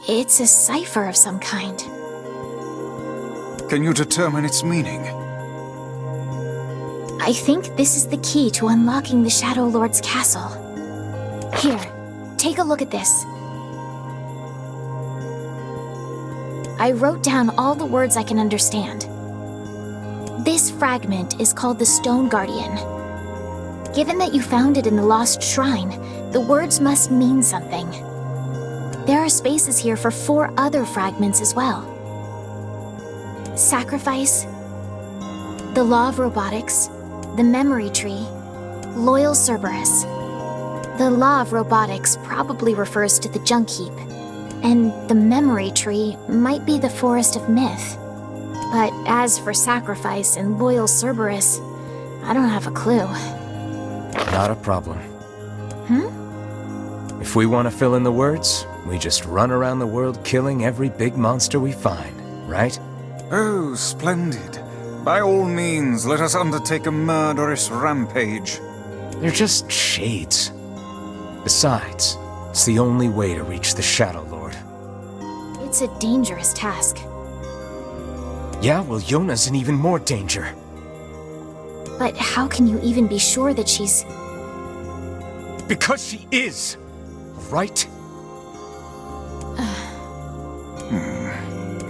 It's a cipher of some kind. Can you determine its meaning? I think this is the key to unlocking the Shadow Lord's castle. Here, take a look at this. I wrote down all the words I can understand. This fragment is called the Stone Guardian. Given that you found it in the Lost Shrine, the words must mean something. There are spaces here for 4 other fragments as well. Sacrifice, the Law of Robotics, the Memory Tree, Loyal Cerberus. The Law of Robotics probably refers to the Junk Heap, and the Memory Tree might be the Forest of Myth. But as for Sacrifice and Loyal Cerberus, I don't have a clue. Not a problem. If we want to fill in the words, we just run around the world killing every big monster we find, right? Oh, splendid. By all means, let us undertake a murderous rampage. They're just shades. Besides, it's the only way to reach the Shadow Lord. It's a dangerous task. Yeah, well, Yona's in even more danger. But how can you even be sure that she's... Because she is! Right?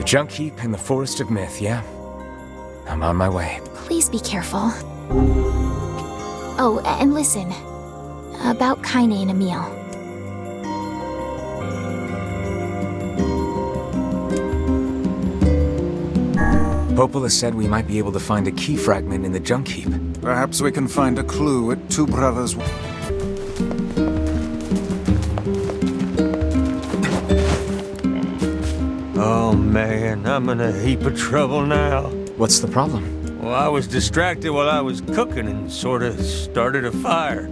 The Junk Heap and the Forest of Myth, yeah? I'm on my way. Please be careful. Oh, and listen. About Kaine and Emil. Popola said we might be able to find a key fragment in the Junk Heap. Perhaps we can find a clue at Two Brothers. Oh man, I'm in a heap of trouble now. What's the problem? Well, I was distracted while I was cooking and sorta started a fire.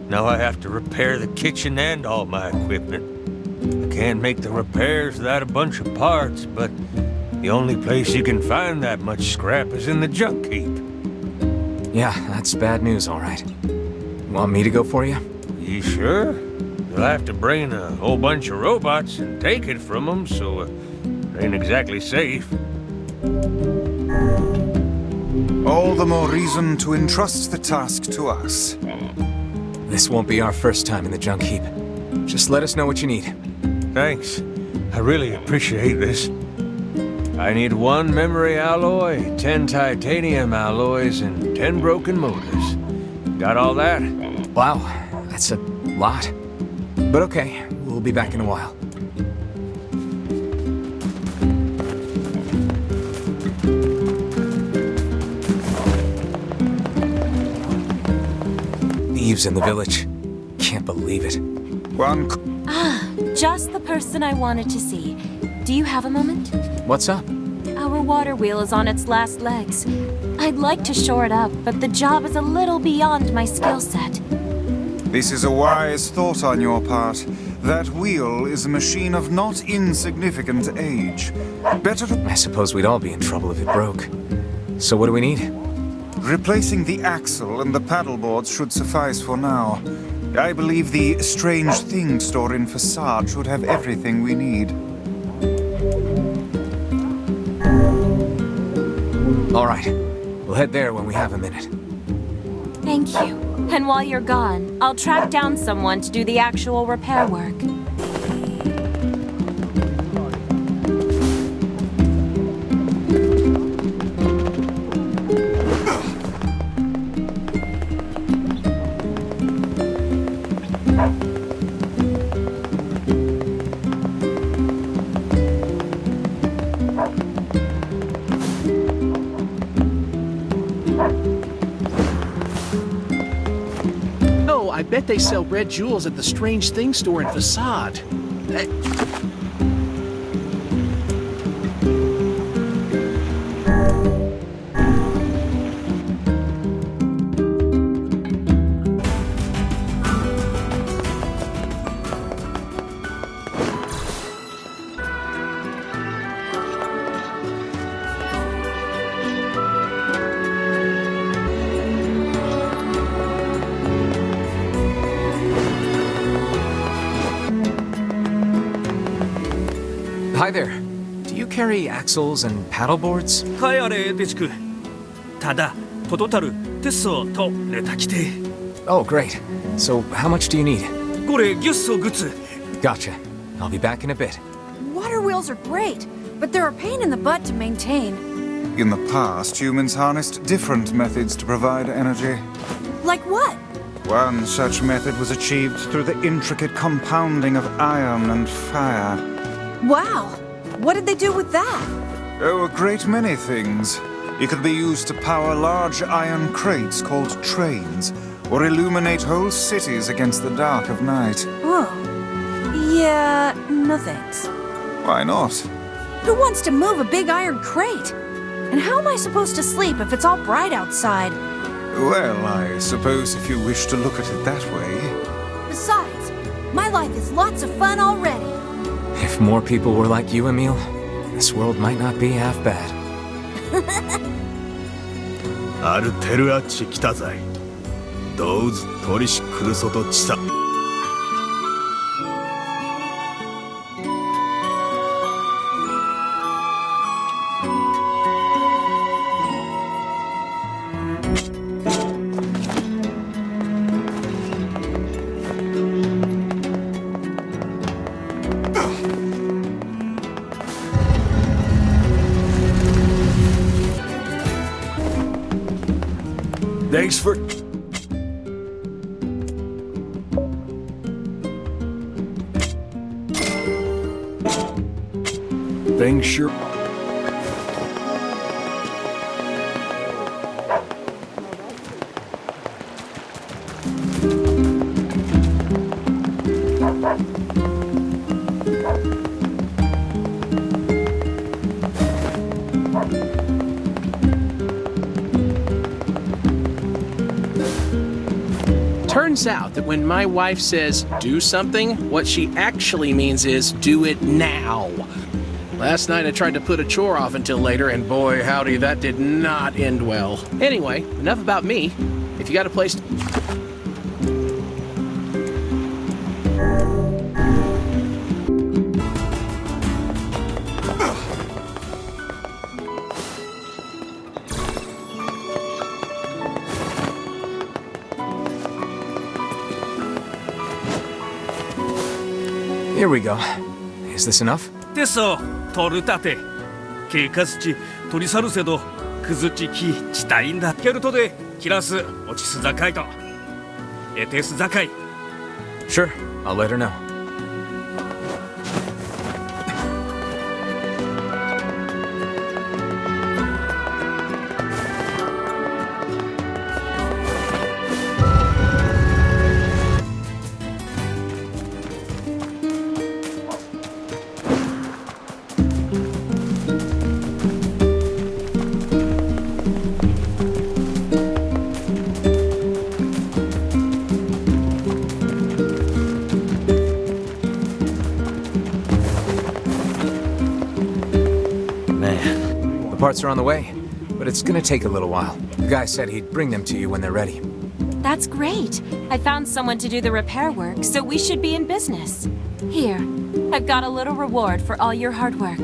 Now I have to repair the kitchen and all my equipment. I can't make the repairs without a bunch of parts, but the only place you can find that much scrap is in the Junk Heap. Yeah, that's bad news, all right. Want me to go for you? You sure? You'll have to bring in a whole bunch of robots and take it from them, so it ain't exactly safe. All the more reason to entrust the task to us. This won't be our first time in the Junk Heap. Just let us know what you need. Thanks. I really appreciate this. I need 1 memory alloy, 10 titanium alloys, and 10 broken motors. Got all that? Wow, that's a lot. But okay, we'll be back in a while. Thieves in the village. Can't believe it. Just the person I wanted to see. Do you have a moment? What's up? Our water wheel is on its last legs. I'd like to shore it up, but the job is a little beyond my skill set. This is a wise thought on your part. That wheel is a machine of not insignificant age. Better to... I suppose we'd all be in trouble if it broke. So what do we need? Replacing the axle and the paddleboards should suffice for now. I believe the Strange Thing store in Facade should have everything we need. All right. We'll head there when we have a minute. Thank you. And while you're gone, I'll track down someone to do the actual repair work. I bet they sell red jewels at the Strange Thing store in Facade. Hi there. Do you carry axles and paddleboards? はい、あれでちく。ただ、トトタル、テッソとレタキテ。Oh, great. So, how much do you need? これ、ギュッソグツ。 Gotcha. I'll be back in a bit. Water wheels are great, but they're a pain in the butt to maintain. In the past, humans harnessed different methods to provide energy. Like what? One such method was achieved through the intricate compounding of iron and fire. Wow. What did they do with that? Oh, a great many things. It could be used to power large iron crates called trains, or illuminate whole cities against the dark of night. Oh. Yeah, no thanks. Why not? Who wants to move a big iron crate? And how am I supposed to sleep if it's all bright outside? Well, I suppose if you wish to look at it that way. Besides, my life is lots of fun already. If more people were like you, Emil, this world might not be half bad. アルテルアッチ来たぜ。どうぞ取りしくるそとちさ。Thanks for... Things sure... Turns out that when my wife says do something, what she actually means is do it now. Last night I tried to put a chore off until later, and boy, howdy, that did not end well. Anyway, enough about me. If you got a place to... Here we go. Is this enough? テッソ、取るたて。警察地、取り去るせど、くずちき、ちたいんだ。ケルトで、キラス、落ちすざかいと。エテスざかい。 Sure, I'll let her know. The parts are on the way, but it's gonna take a little while. The guy said he'd bring them to you when they're ready. That's great. I found someone to do the repair work, so we should be in business. Here, I've got a little reward for all your hard work.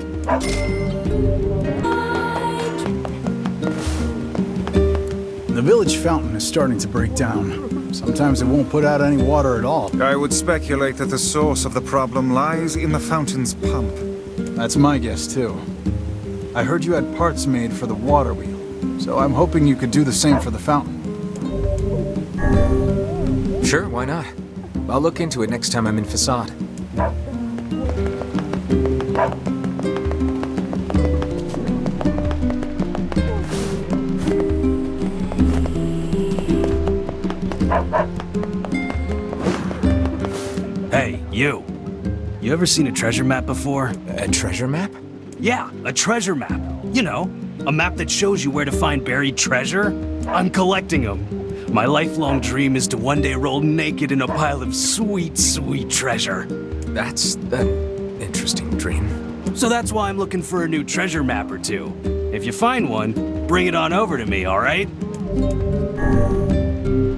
The village fountain is starting to break down. Sometimes it won't put out any water at all. I would speculate that the source of the problem lies in the fountain's pump. That's my guess, too. I heard you had parts made for the water wheel, so I'm hoping you could do the same for the fountain. Sure, why not? I'll look into it next time I'm in Facade. Hey, you. You ever seen a treasure map before? A treasure map? Yeah, a treasure map. You know, a map that shows you where to find buried treasure. I'm collecting them. My lifelong dream is to one day roll naked in a pile of sweet, sweet treasure. That's an interesting dream. So that's why I'm looking for a new treasure map or two. If you find one, bring it on over to me, all right?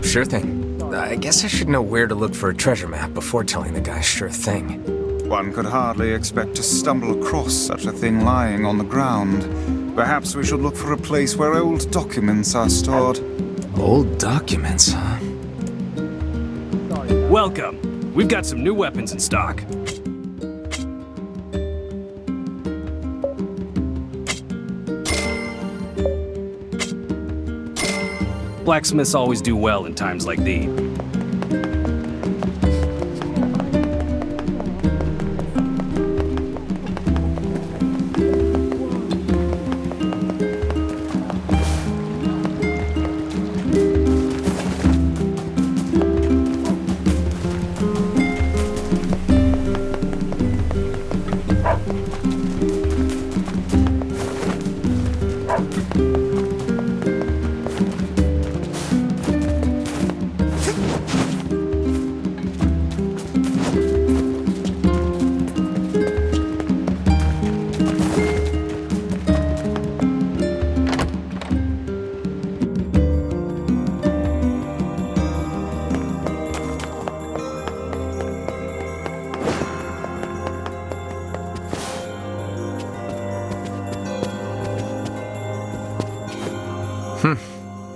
Sure thing. I guess I should know where to look for a treasure map before telling the guy sure thing. One could hardly expect to stumble across such a thing lying on the ground. Perhaps we should look for a place where old documents are stored. Old documents, huh? Welcome. We've got some new weapons in stock. Blacksmiths always do well in times like these.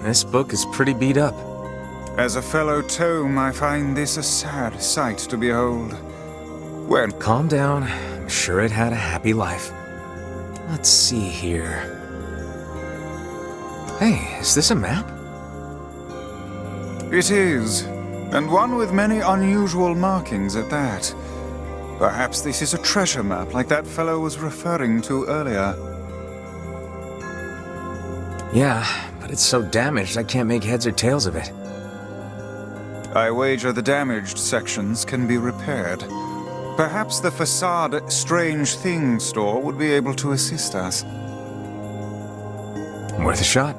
This book is pretty beat up. As a fellow tome, I find this a sad sight to behold. When Calm down. I'm sure it had a happy life. Let's see here. Hey, is this a map? it is, and one with many unusual markings at that. Perhaps this is a treasure map like that fellow was referring to earlier. Yeah, but it's so damaged I can't make heads or tails of it. I wager the damaged sections can be repaired. Perhaps the facade Strange Things store would be able to assist us. Worth a shot.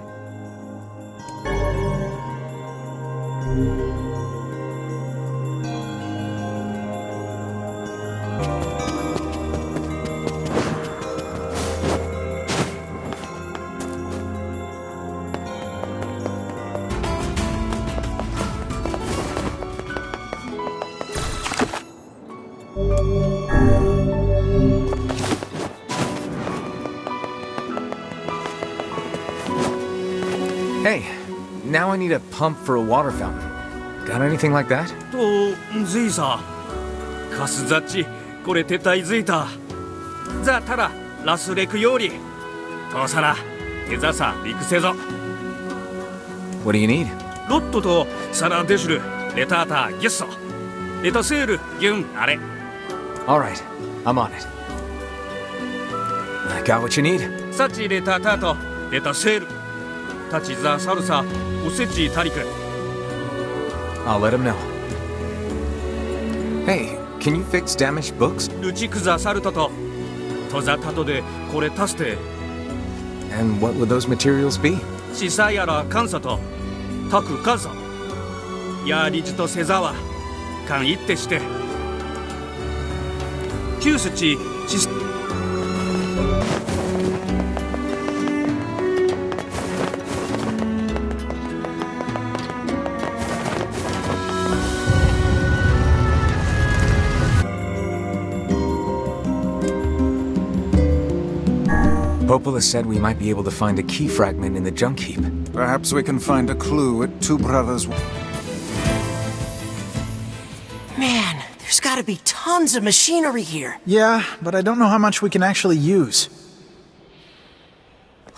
Hey, now I need a pump for a water fountain. Got anything like that? と、ずいさ。カスザッチ、これ撤退づいた。ザ・タラ、ラスレクより。とさら、手ザサ、陸せぞ。 What do you need? ロットとサラデシュル、レタータ、ギュッソ。レタセール、ユン、あれ。 Alright, I'm on it. I got what you need. サチレタタと、レタセール。タチザサルサ、おせちタリク。 I'll let him know. Hey, can you fix damaged books? ルチクザサルトと、トザタトでこれ足して。 And what would those materials be? シサヤラカンサと、タクカンサ。ヤリジとセザワ、カンイってして。キュースチ、シス。 Popola said we might be able to find a key fragment in the junk heap. Perhaps we can find a clue at Two Brothers. Man, there's gotta be tons of machinery here. Yeah, but I don't know how much we can actually use.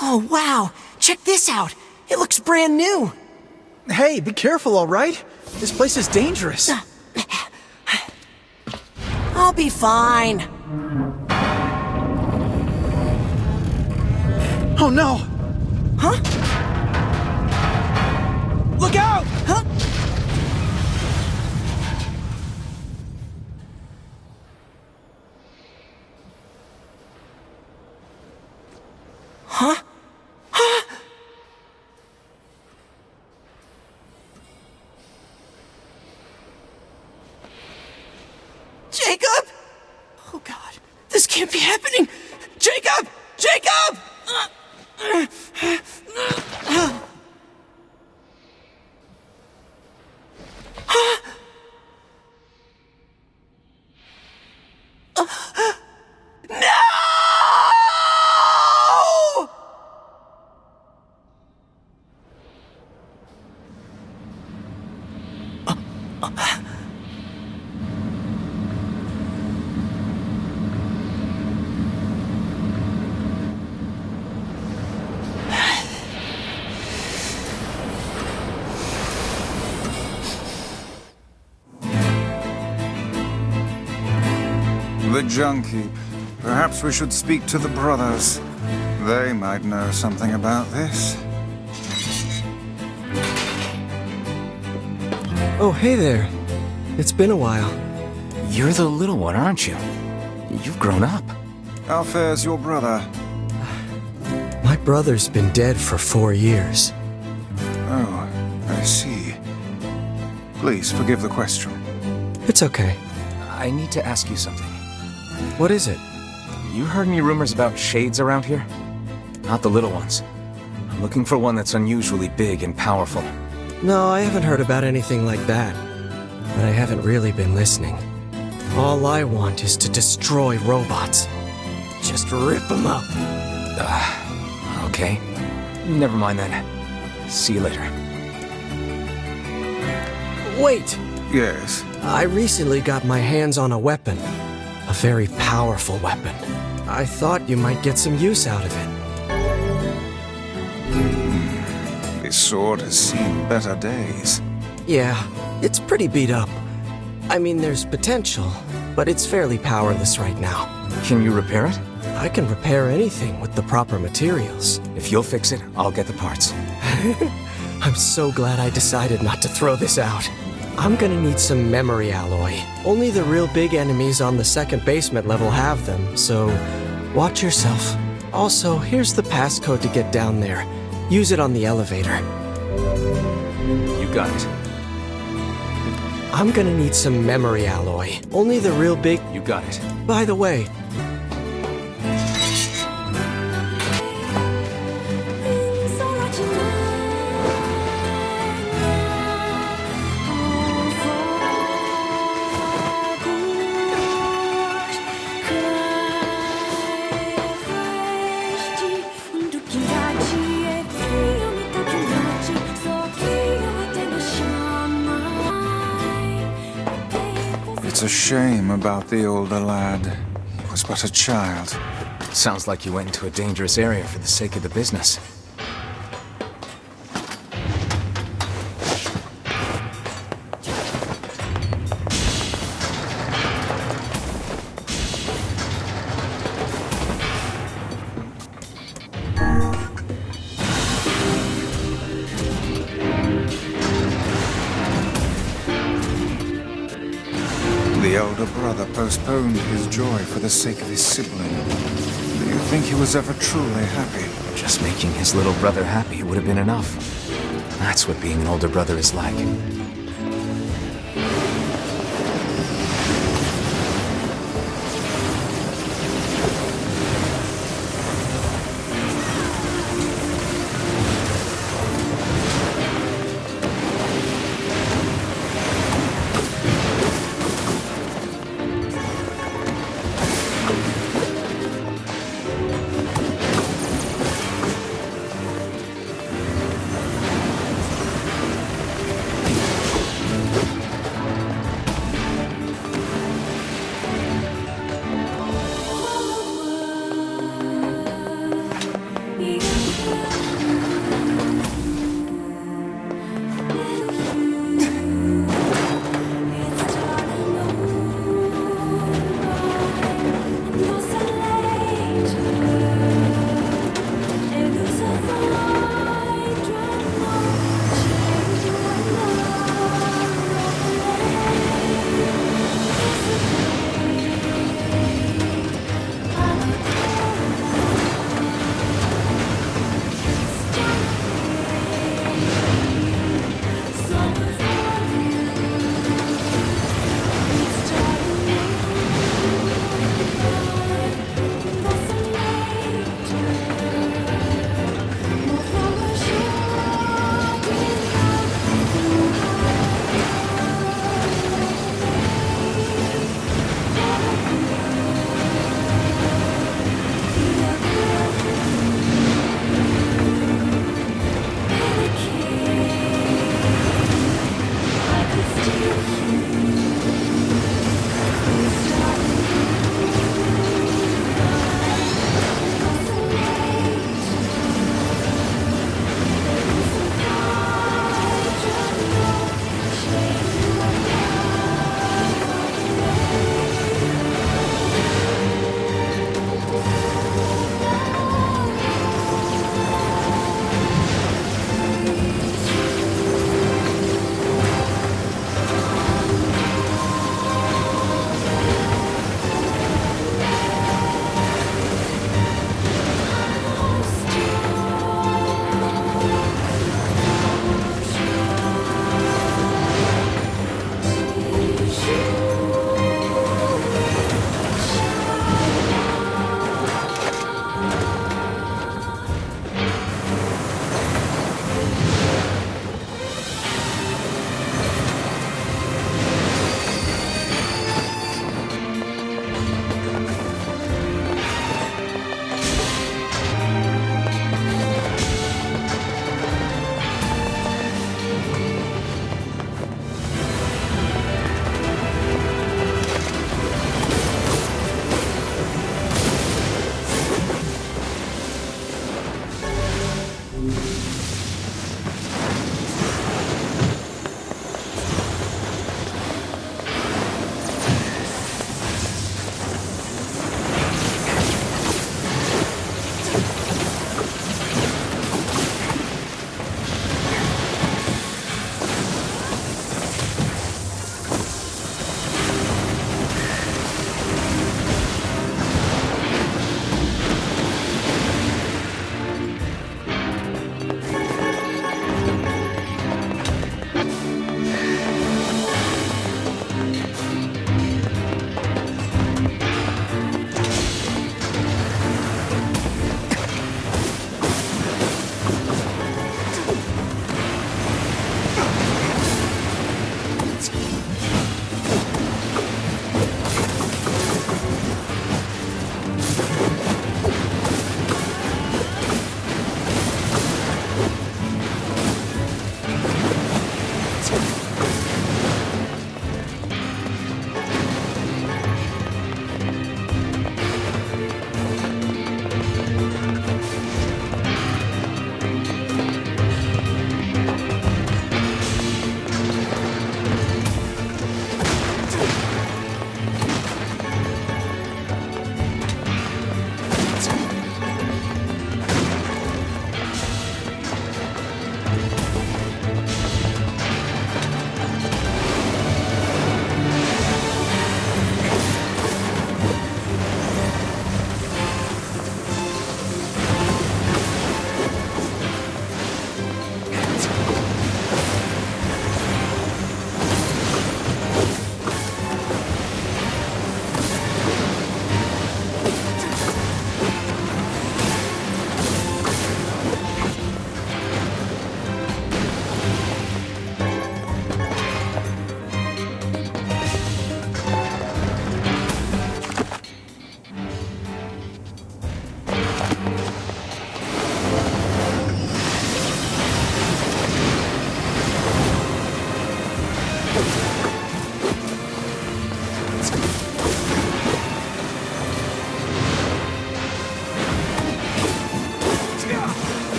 Oh, wow. Check this out. It looks brand new. Hey, be careful, all right? This place is dangerous. I'll be fine. Oh no! Huh? Look out! Huh? Huh? Huh? Jacob? Oh God, this can't be happening! Jacob! Jacob! The junk heap. Perhaps we should speak to the brothers. They might know something about this. Oh, hey there. It's been a while. You're the little one, aren't you? You've grown up. How fares your brother? My brother's been dead for 4 years. Oh, I see. Please forgive the question. It's okay. I need to ask you something. What is it? You heard any rumors about shades around here? Not the little ones. I'm looking for one that's unusually big and powerful. No, I haven't heard about anything like that. But I haven't really been listening. All I want is to destroy robots. Just rip them up. Okay. Never mind then. See you later. Wait! Yes. I recently got my hands on a weapon. A very powerful weapon. I thought you might get some use out of it. This sword has seen better days. Yeah, it's pretty beat up. I mean, there's potential, but it's fairly powerless right now. Can you repair it? I can repair anything with the proper materials. If you'll fix it, I'll get the parts. I'm so glad I decided not to throw this out. I'm gonna need some memory alloy. Only the real big enemies on the second basement level have them, so watch yourself. Also, here's the passcode to get down there. Use it on the elevator. You got it. I'm gonna need some memory alloy. Only the real big... You got it. By the way, It's a shame about the older lad. He was but a child. Sounds like you went into a dangerous area for the sake of the business. The elder brother postponed his joy for the sake of his sibling. Do you think he was ever truly happy? Just making his little brother happy would have been enough. That's what being an older brother is like.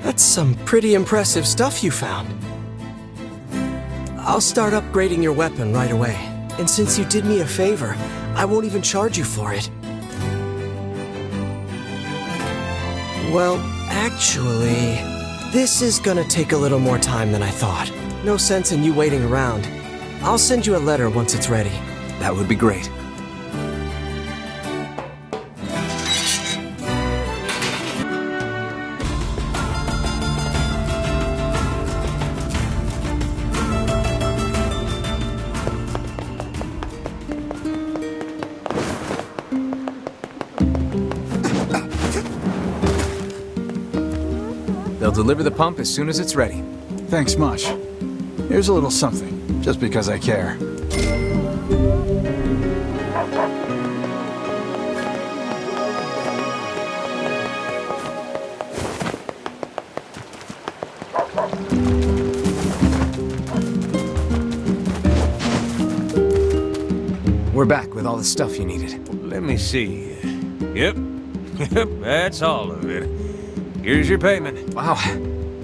That's some pretty impressive stuff you found. I'll start upgrading your weapon right away. And since you did me a favor, I won't even charge you for it. Well, actually, this is gonna take a little more time than I thought. No sense in you waiting around. I'll send you a letter once it's ready. That would be great. They'll deliver the pump as soon as it's ready. Thanks much. Here's a little something, just because I care. We're back with all the stuff you needed. Let me see. Yep. Yep, that's all of it. Here's your payment. Wow,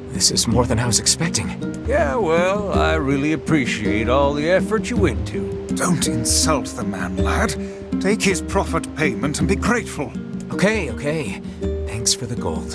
this is more than I was expecting. Yeah, well, I really appreciate all the effort you went to. Don't insult the man, lad. Take his profit payment and be grateful. Okay, okay. Thanks for the gold.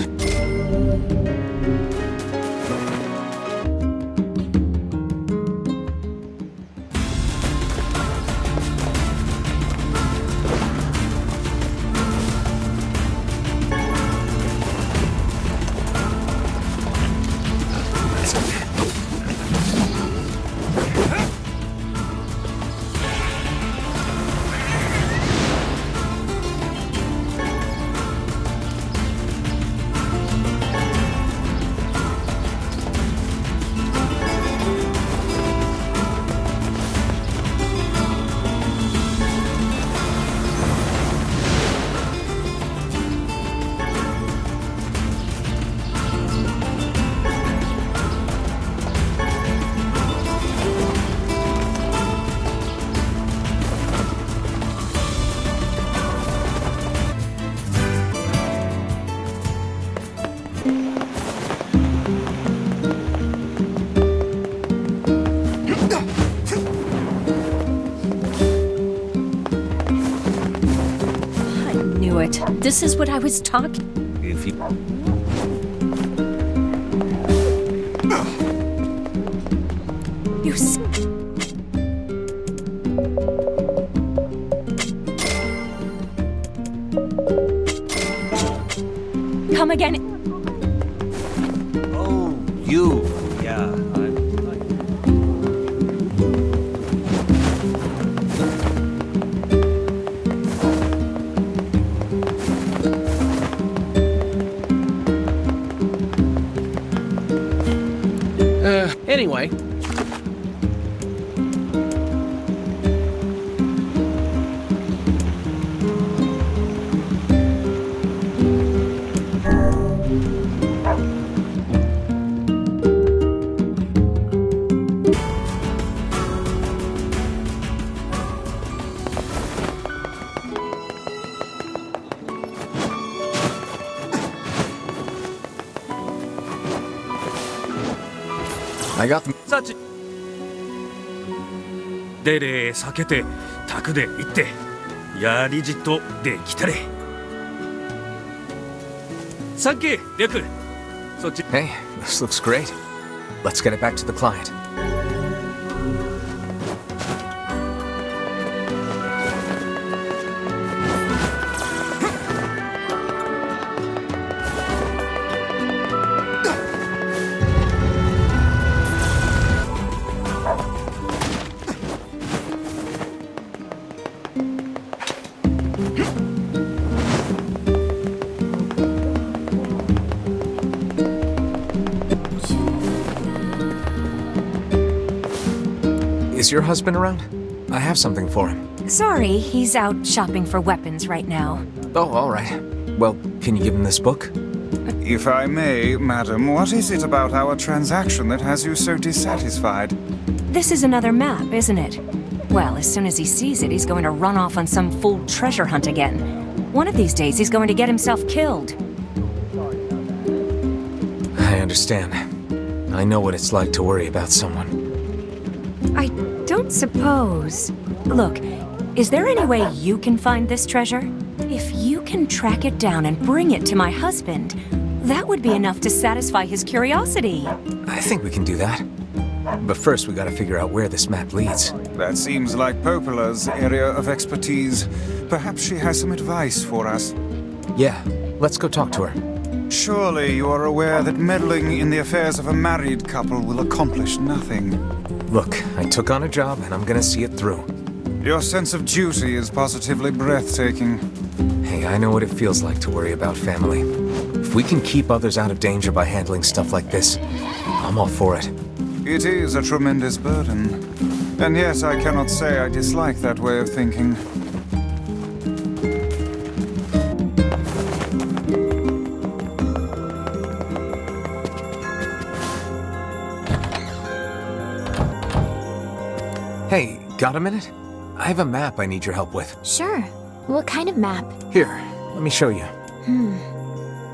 This is what I was talking. If you... You come again. Oh, you. Yeah, Anyway. I got them. でれ避けて宅で行ってやりじとできたれさっき略そっち Hey, this looks great. Let's get it back to the client. Is your husband around? I have something for him. Sorry, he's out shopping for weapons right now. Oh, all right. Well, can you give him this book? If I may, madam, what is it about our transaction that has you so dissatisfied? This is another map, isn't it? Well, as soon as he sees it, he's going to run off on some fool treasure hunt again. One of these days, he's going to get himself killed. I understand. I know what it's like to worry about someone. I don't suppose... Look, is there any way you can find this treasure? If you can track it down and bring it to my husband, that would be enough to satisfy his curiosity. I think we can do that. But first, we gotta figure out where this map leads. That seems like Popola's area of expertise. Perhaps she has some advice for us. Yeah, let's go talk to her. Surely you are aware that meddling in the affairs of a married couple will accomplish nothing. Look, I took on a job and I'm gonna see it through. Your sense of duty is positively breathtaking. Hey, I know what it feels like to worry about family. If we can keep others out of danger by handling stuff like this, I'm all for it. It is a tremendous burden. And yet I cannot say I dislike that way of thinking. Hey, got a minute? I have a map I need your help with. Sure. What kind of map? Here, let me show you.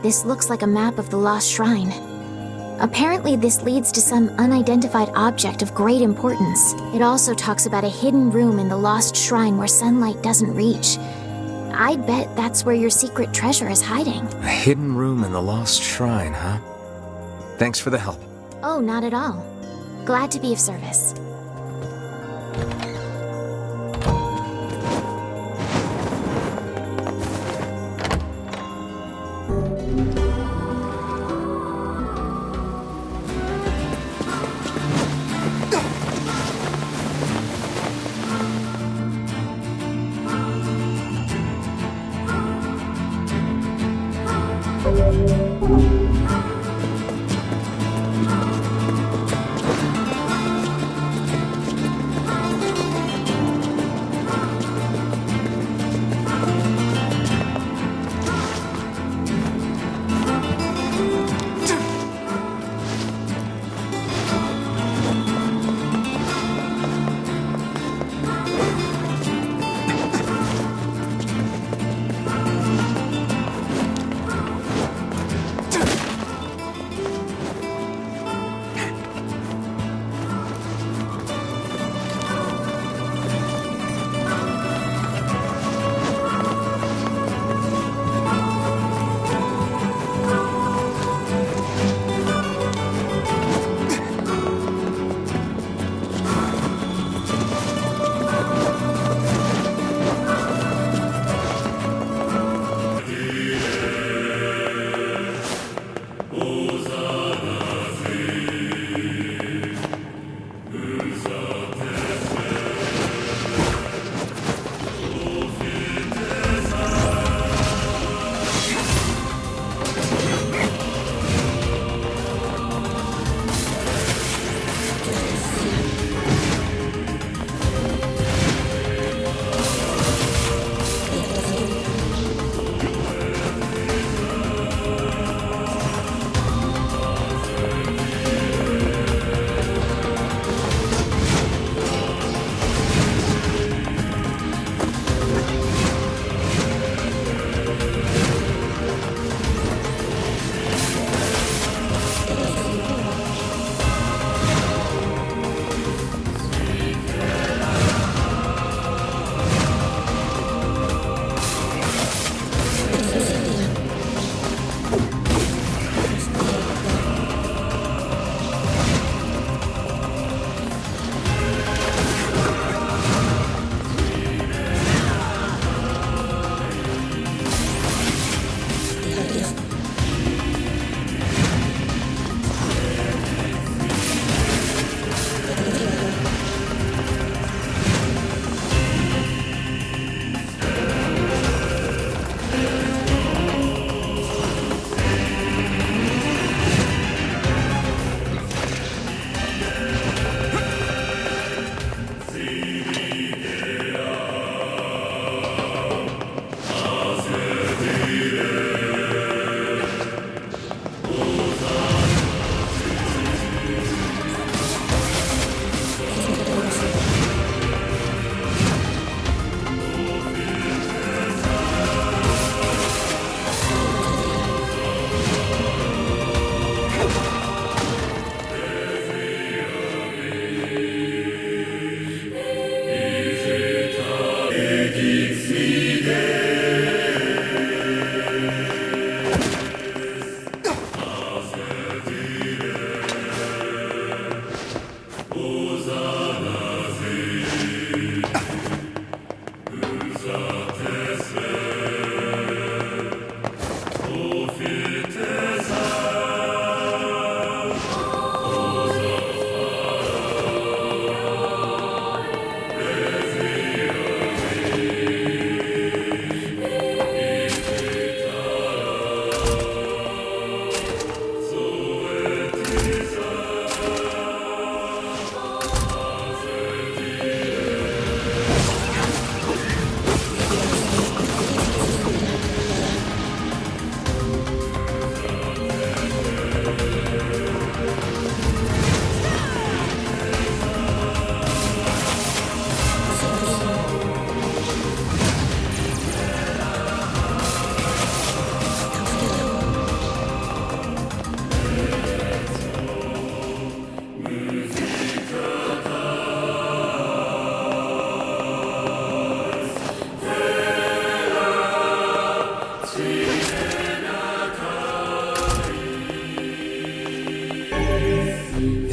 This looks like a map of the Lost Shrine. Apparently this leads to some unidentified object of great importance. It also talks about a hidden room in the Lost Shrine where sunlight doesn't reach. I'd bet that's where your secret treasure is hiding. A hidden room in the Lost Shrine, huh? Thanks for the help. Oh, not at all. Glad to be of service.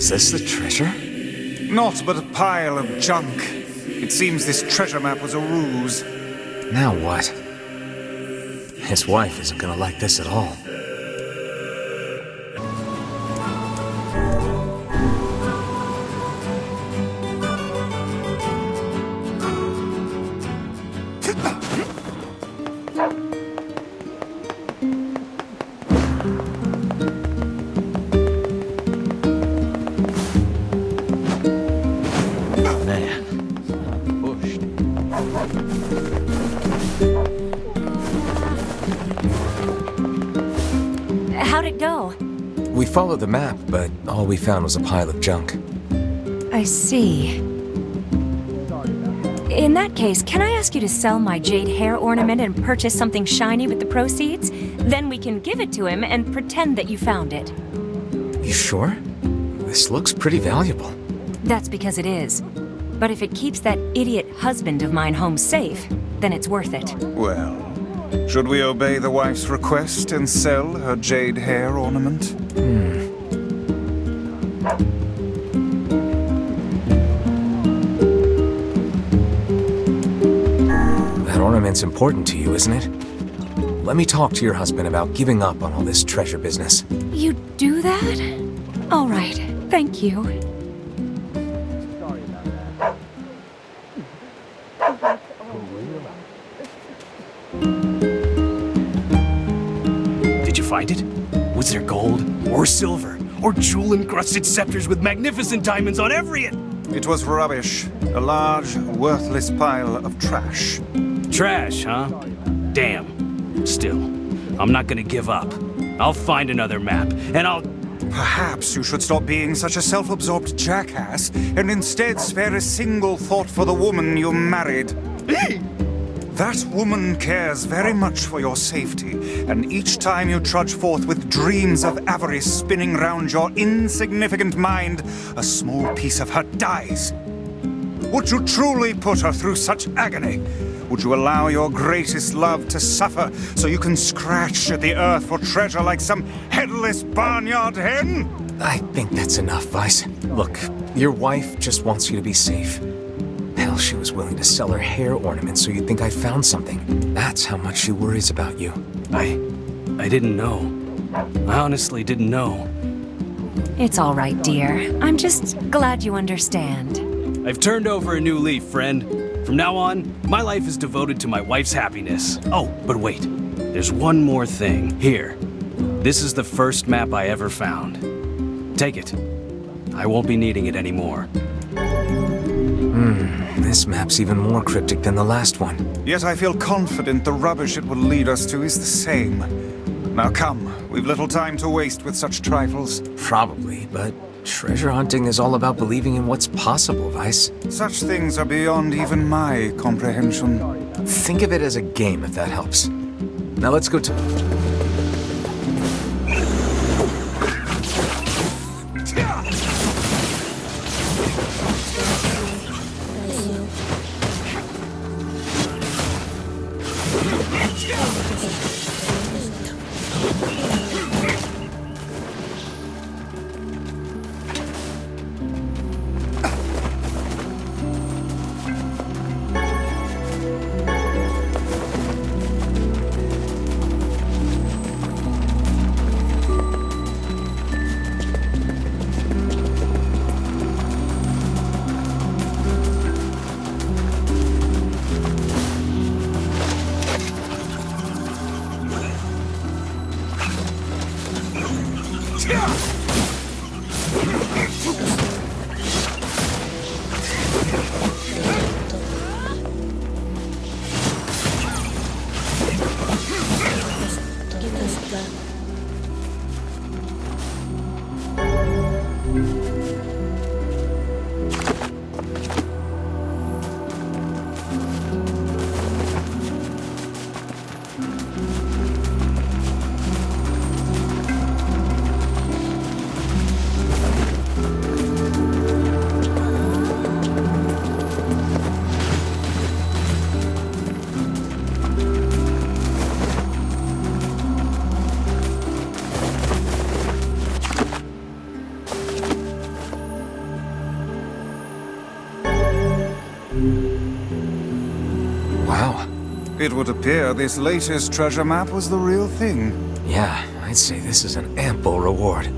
Is this the treasure? Naught but a pile of junk. It seems this treasure map was a ruse. Now what? His wife isn't gonna like this at all. How'd it go? We followed the map, but all we found was a pile of junk. I see. In that case, can I ask you to sell my jade hair ornament and purchase something shiny with the proceeds? Then we can give it to him and pretend that you found it. You sure? This looks pretty valuable. That's because it is. But if it keeps that idiot husband of mine home safe, then it's worth it. Well, should we obey the wife's request and sell her jade hair ornament? That ornament's important to you, isn't it? Let me talk to your husband about giving up on all this treasure business. You do that? All right, thank you. Did you find it? Was there gold, or silver, or jewel-encrusted scepters with magnificent diamonds on every end? It was rubbish. A large, worthless pile of trash. Trash, huh? Damn. Still, I'm not gonna give up. I'll find another map, and I'll... Perhaps you should stop being such a self-absorbed jackass and instead spare a single thought for the woman you married. That woman cares very much for your safety, and each time you trudge forth with dreams of avarice spinning round your insignificant mind, a small piece of her dies. Would you truly put her through such agony? Would you allow your greatest love to suffer so you can scratch at the earth for treasure like some headless barnyard hen? I think that's enough, Vice. Look, your wife just wants you to be safe. Hell, she was willing to sell her hair ornament so you'd think I found something. That's how much she worries about you. I didn't know. I honestly didn't know. It's all right, dear. I'm just glad you understand. I've turned over a new leaf, friend. From now on, my life is devoted to my wife's happiness. Oh, but wait. There's one more thing. Here. This is the first map I ever found. Take it. I won't be needing it anymore. This map's even more cryptic than the last one. Yet I feel confident the rubbish it will lead us to is the same. Now come, we've little time to waste with such trifles. Probably, but treasure hunting is all about believing in what's possible, Vice. Such things are beyond even my comprehension. Think of it as a game, if that helps. Now let's go to... Wow. It would appear this latest treasure map was the real thing. Yeah, I'd say this is an ample reward.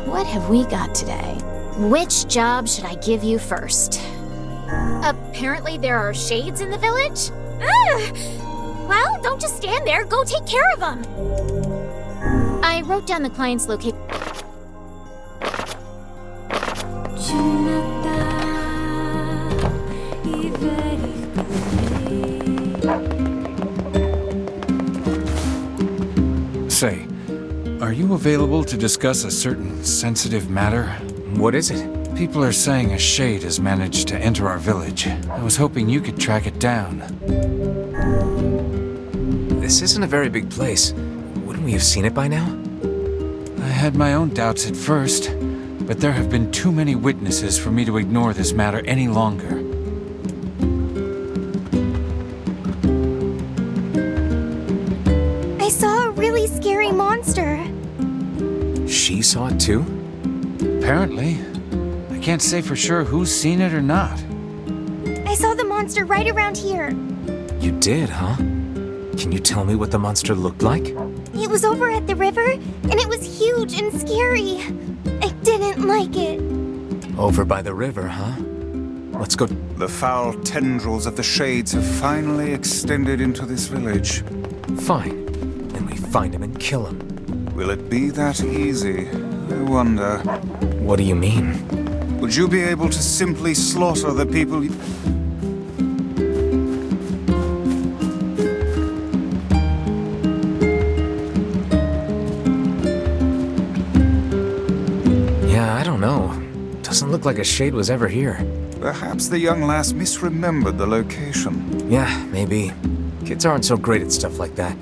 What have we got today? Which job should I give you first? Apparently there are shades in the village? Well, don't just stand there. Go take care of them. I wrote down the client's location. Say, are you available to discuss a certain sensitive matter? What is it? People are saying a shade has managed to enter our village. I was hoping you could track it down. This isn't a very big place. Wouldn't we have seen it by now? I had my own doubts at first, but there have been too many witnesses for me to ignore this matter any longer. I saw a really scary monster. She saw it too? Apparently. I can't say for sure who's seen it or not. I saw the monster right around here. You did, huh? Can you tell me what the monster looked like? It was over at the river, and it was huge and scary. I didn't like it. Over by the river, huh? Let's go. The foul tendrils of the shades have finally extended into this village. Fine. Then we find him and kill him. Will it be that easy? I wonder. What do you mean? Would you be able to simply slaughter the people you... Yeah, I don't know. Doesn't look like a shade was ever here. Perhaps the young lass misremembered the location. Yeah, maybe. Kids aren't so great at stuff like that.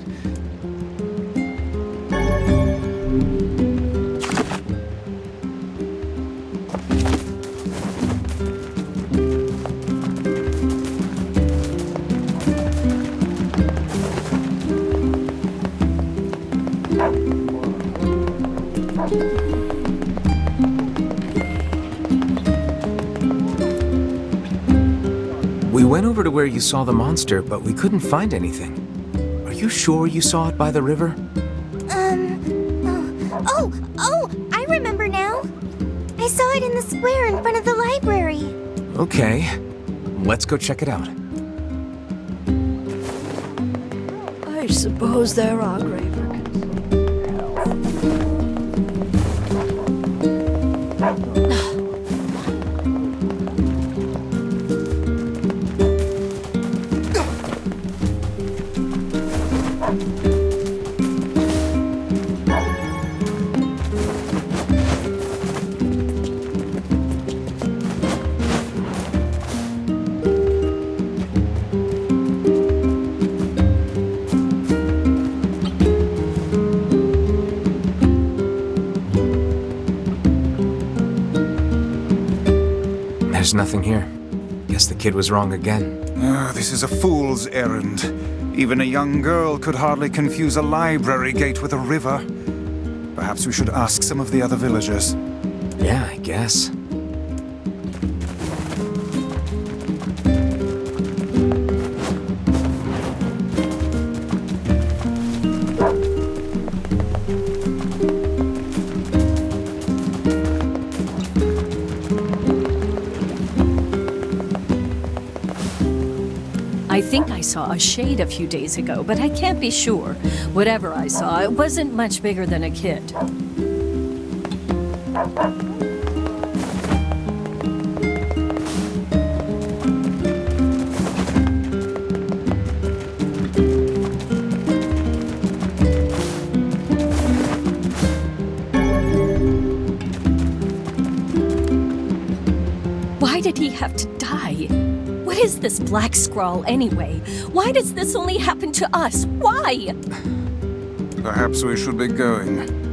We went over to where you saw the monster, but we couldn't find anything. Are you sure you saw it by the river? Oh, I remember now. I saw it in the square in front of the library. Okay. Let's go check it out. I suppose there are graver. There's nothing here. Guess the kid was wrong again. This is a fool's errand. Even a young girl could hardly confuse a library gate with a river. Perhaps we should ask some of the other villagers. Yeah, I guess. I think I saw a shade a few days ago, but I can't be sure. Whatever I saw, it wasn't much bigger than a kid. Why did he have to die? What is this black scrawl anyway? Why does this only happen to us? Why? Perhaps we should be going.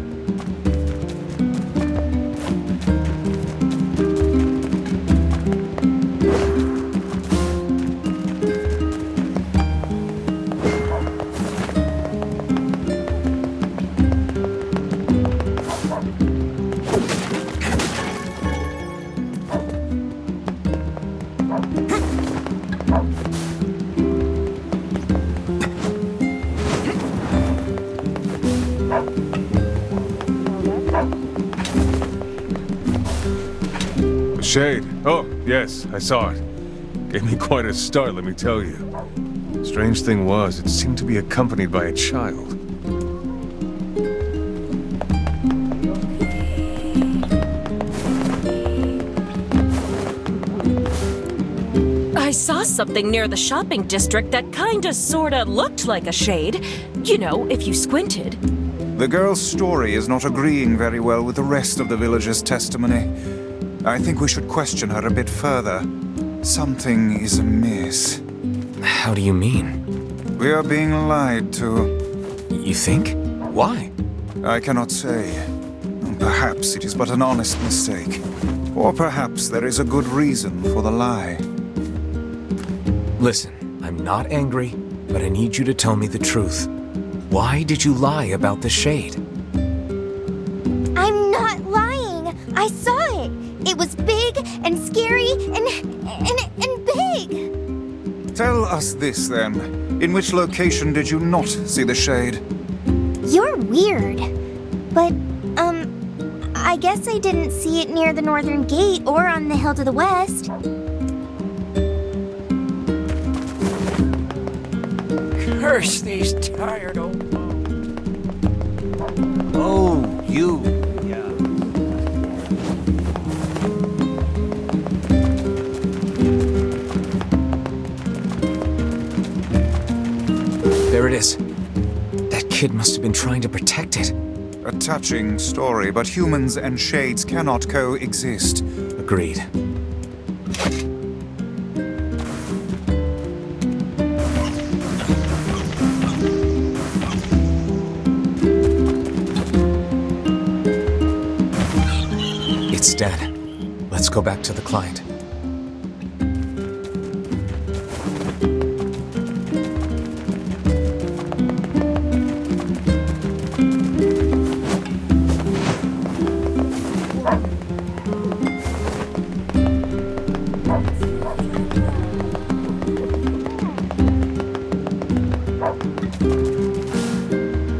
Shade. Oh, yes, I saw it. Gave me quite a start, let me tell you. Strange thing was, it seemed to be accompanied by a child. I saw something near the shopping district that kinda sorta looked like a shade. You know, if you squinted. The girl's story is not agreeing very well with the rest of the villagers' testimony. I think we should question her a bit further. Something is amiss. How do you mean? We are being lied to. You think? Why? I cannot say. Perhaps it is but an honest mistake. Or perhaps there is a good reason for the lie. Listen, I'm not angry, but I need you to tell me the truth. Why did you lie about the shade? I'm not lying. I saw it. It was big and scary and big. Tell us this then. In which location did you not see the shade? You're weird. But, I guess I didn't see it near the northern gate or on the hill to the west. Curse these tired old... Oh, you. There it is. That kid must have been trying to protect it. A touching story, but humans and shades cannot coexist. Agreed. It's dead. Let's go back to the client.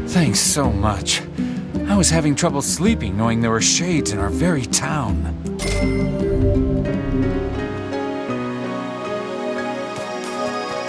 Thanks so much. I was having trouble sleeping knowing there were shades in our very town.